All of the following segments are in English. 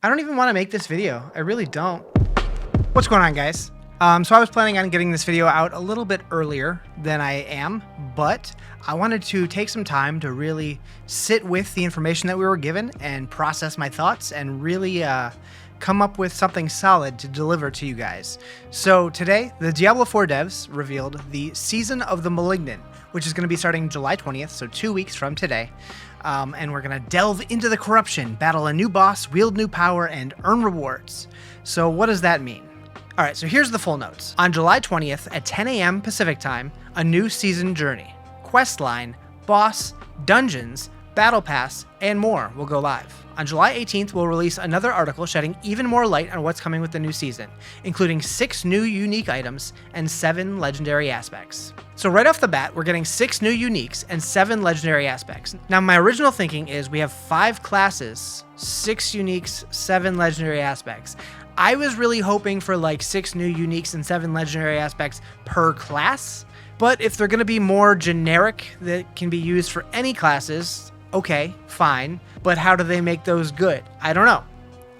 I don't even want to make this video. I really don't. What's going on, guys? So I was planning on getting this video out a little bit earlier than I am, but I wanted to take some time to really sit with the information that we were given and process my thoughts and really come up with something solid to deliver to you guys. So today, the Diablo 4 devs revealed the Season of the Malignant, which is going to be starting July 20th, so 2 weeks from today. And we're going to delve into the corruption, battle a new boss, wield new power, and earn rewards. So what does that mean? All right, so here's the full notes. On July 20th at 10 a.m. Pacific time, a new season journey, quest line, boss, dungeons, battle pass, and more will go live. On July 18th, we'll release another article shedding even more light on what's coming with the new season, including 6 new unique items and 7 legendary aspects. So right off the bat, we're getting 6 new uniques and 7 legendary aspects. Now, my original thinking is we have 5 classes, 6 uniques, 7 legendary aspects. I was really hoping for like 6 new uniques and 7 legendary aspects per class, but if they're going to be more generic that can be used for any classes, okay, fine, but how do they make those good? I don't know.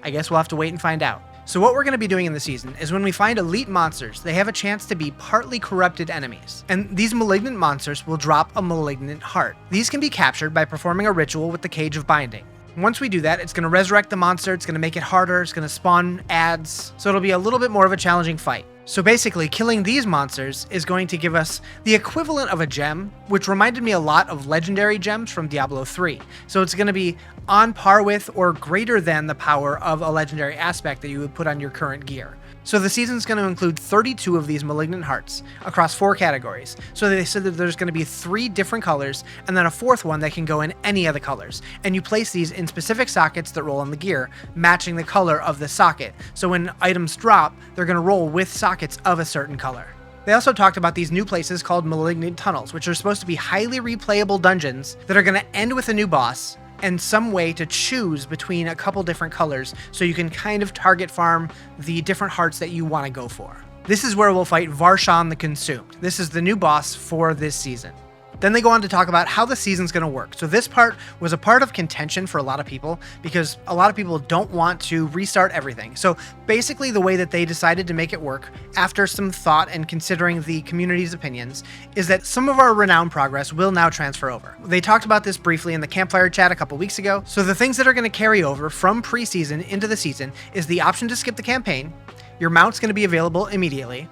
I guess we'll have to wait and find out. So what we're going to be doing in the season is when we find elite monsters, they have a chance to be partly corrupted enemies. And these malignant monsters will drop a malignant heart. These can be captured by performing a ritual with the Cage of Binding. Once we do that, it's going to resurrect the monster, it's going to make it harder, it's going to spawn ads, so it'll be a little bit more of a challenging fight. So basically, killing these monsters is going to give us the equivalent of a gem, which reminded me a lot of legendary gems from Diablo 3. So it's going to be on par with or greater than the power of a legendary aspect that you would put on your current gear. So the season's going to include 32 of these malignant hearts across 4 categories. So they said that there's going to be 3 different colors and then a 4th one that can go in any of the colors. And you place these in specific sockets that roll on the gear, matching the color of the socket. So when items drop, they're going to roll with sockets of a certain color. They also talked about these new places called Malignant Tunnels, which are supposed to be highly replayable dungeons that are going to end with a new boss and some way to choose between a couple different colors so you can kind of target farm the different hearts that you want to go for. This is where we'll fight Varshan the Consumed. This is the new boss for this season. Then they go on to talk about how the season's going to work. So this part was a part of contention for a lot of people because a lot of people don't want to restart everything. So basically the way that they decided to make it work after some thought and considering the community's opinions is that some of our Renown progress will now transfer over. They talked about this briefly in the campfire chat a couple weeks ago. So the things that are going to carry over from preseason into the season is the option to skip the campaign. Your mount's going to be available immediately.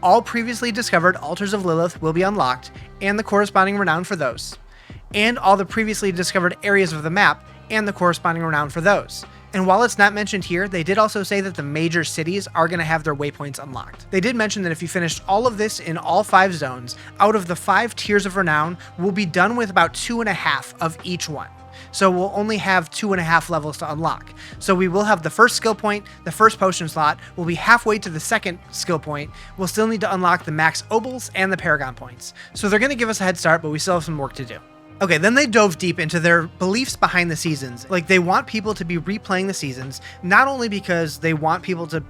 All previously discovered Altars of Lilith will be unlocked, and the corresponding renown for those. And all the previously discovered areas of the map, and the corresponding renown for those. And while it's not mentioned here, they did also say that the major cities are going to have their waypoints unlocked. They did mention that if you finished all of this in all 5 zones, out of the 5 tiers of renown, we'll be done with about 2.5 of each one. So we'll only have 2.5 levels to unlock. So we will have the first skill point, the first potion slot, we'll be halfway to the second skill point, we'll still need to unlock the max obols and the paragon points. So they're going to give us a head start, but we still have some work to do. Okay, then they dove deep into their beliefs behind the seasons. Like, they want people to be replaying the seasons, not only because they want people to,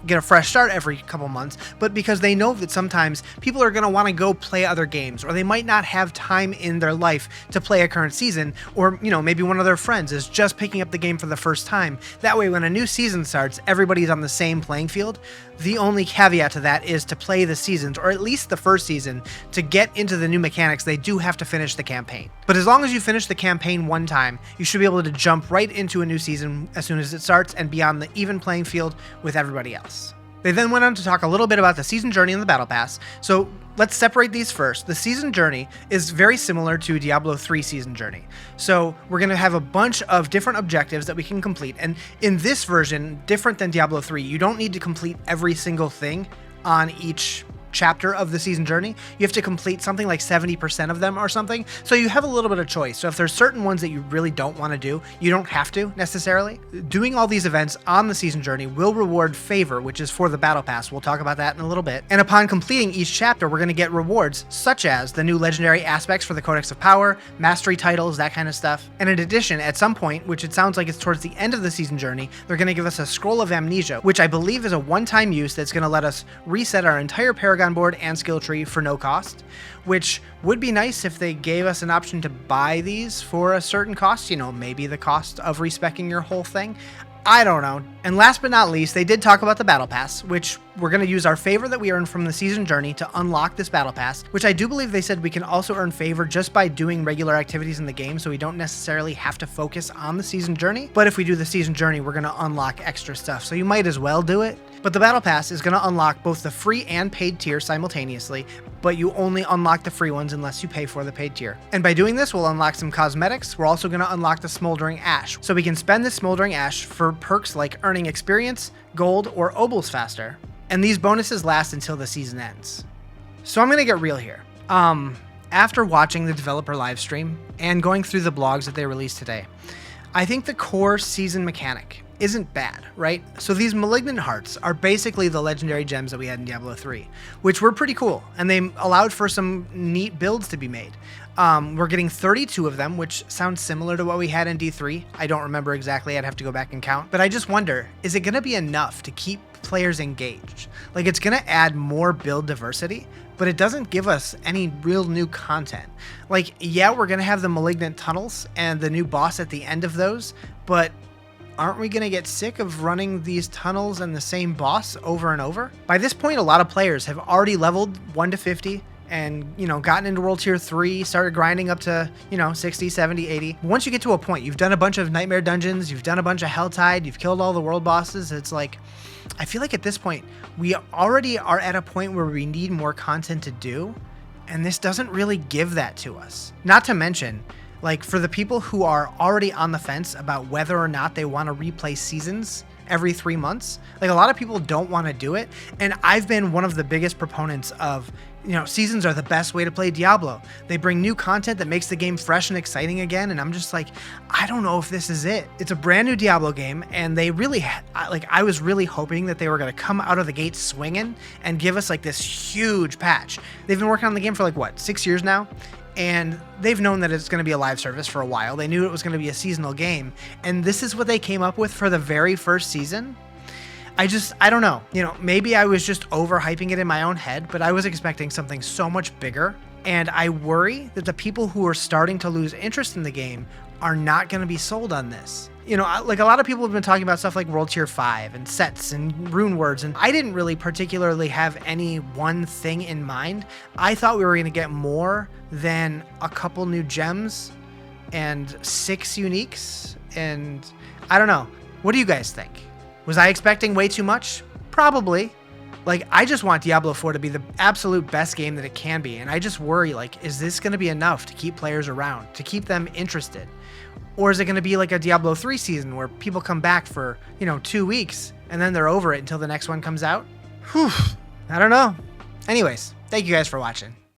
get a fresh start every couple months, but because they know that sometimes people are going to want to go play other games, or they might not have time in their life to play a current season, or, maybe one of their friends is just picking up the game for the first time. That way, when a new season starts, everybody's on the same playing field. The only caveat to that is to play the seasons, or at least the first season, to get into the new mechanics, they do have to finish the campaign. But as long as you finish the campaign one time, you should be able to jump right into a new season as soon as it starts and be on the even playing field with everybody else. They then went on to talk a little bit about the season journey and the battle pass. So let's separate these first. The season journey is very similar to Diablo 3 season journey. So we're going to have a bunch of different objectives that we can complete. And in this version, different than Diablo 3, you don't need to complete every single thing on each chapter of the season journey. You have to complete something like 70% of them or something. So you have a little bit of choice. So if there's certain ones that you really don't want to do, you don't have to necessarily. Doing all these events on the season journey will reward favor, which is for the battle pass. We'll talk about that in a little bit. And upon completing each chapter, we're going to get rewards such as the new legendary aspects for the Codex of Power, mastery titles, that kind of stuff. And in addition, at some point, which it sounds like it's towards the end of the season journey, they're going to give us a Scroll of Amnesia, which I believe is a one-time use that's going to let us reset our entire Paragon board and skill tree for no cost, which would be nice if they gave us an option to buy these for a certain cost, maybe the cost of respeccing your whole thing. I don't know. And last but not least, they did talk about the Battle Pass, which we're going to use our favor that we earned from the Season Journey to unlock this Battle Pass, which I do believe they said we can also earn favor just by doing regular activities in the game, so we don't necessarily have to focus on the Season Journey. But if we do the Season Journey, we're going to unlock extra stuff, so you might as well do it. But the Battle Pass is going to unlock both the free and paid tier simultaneously, but you only unlock the free ones unless you pay for the paid tier. And by doing this, we'll unlock some cosmetics. We're also going to unlock the Smoldering Ash, so we can spend this Smoldering Ash for perks like earning experience, gold, or obols faster. And these bonuses last until the season ends. So I'm going to get real here. After watching the developer live stream and going through the blogs that they released today, I think the core season mechanic isn't bad, right? So these Malignant Hearts are basically the legendary gems that we had in Diablo 3, which were pretty cool, and they allowed for some neat builds to be made. We're getting 32 of them, which sounds similar to what we had in D3. I don't remember exactly, I'd have to go back and count, but I just wonder, is it gonna be enough to keep players engaged? Like, it's gonna add more build diversity, but it doesn't give us any real new content. Like, yeah, we're gonna have the Malignant Tunnels and the new boss at the end of those, but aren't we going to get sick of running these tunnels and the same boss over and over? By this point, a lot of players have already leveled 1 to 50 and, gotten into World Tier 3, started grinding up to, 60, 70, 80. Once you get to a point, you've done a bunch of Nightmare Dungeons, you've done a bunch of Helltide, you've killed all the world bosses. It's like, I feel like at this point, we already are at a point where we need more content to do, and this doesn't really give that to us. Not to mention, like, for the people who are already on the fence about whether or not they want to replay seasons every 3 months, like, a lot of people don't want to do it. And I've been one of the biggest proponents of, seasons are the best way to play Diablo. They bring new content that makes the game fresh and exciting again. And I'm just like, I don't know if this is it. It's a brand new Diablo game. And they really, I was really hoping that they were going to come out of the gate swinging and give us like this huge patch. They've been working on the game for like, what, 6 years now? And they've known that it's going to be a live service for a while. They knew it was going to be a seasonal game. And this is what they came up with for the very first season. I don't know. Maybe I was just overhyping it in my own head, but I was expecting something so much bigger. And I worry that the people who are starting to lose interest in the game are not going to be sold on this. Like, a lot of people have been talking about stuff like World Tier 5 and sets and rune words, and I didn't really particularly have any one thing in mind. I thought we were going to get more than a couple new gems and 6 uniques, and I don't know. What do you guys think? Was I expecting way too much? Probably. Like, I just want Diablo 4 to be the absolute best game that it can be, and I just worry, like, is this going to be enough to keep players around, to keep them interested? Or is it going to be like a Diablo 3 season where people come back for, 2 weeks and then they're over it until the next one comes out? Whew, I don't know. Anyways, thank you guys for watching.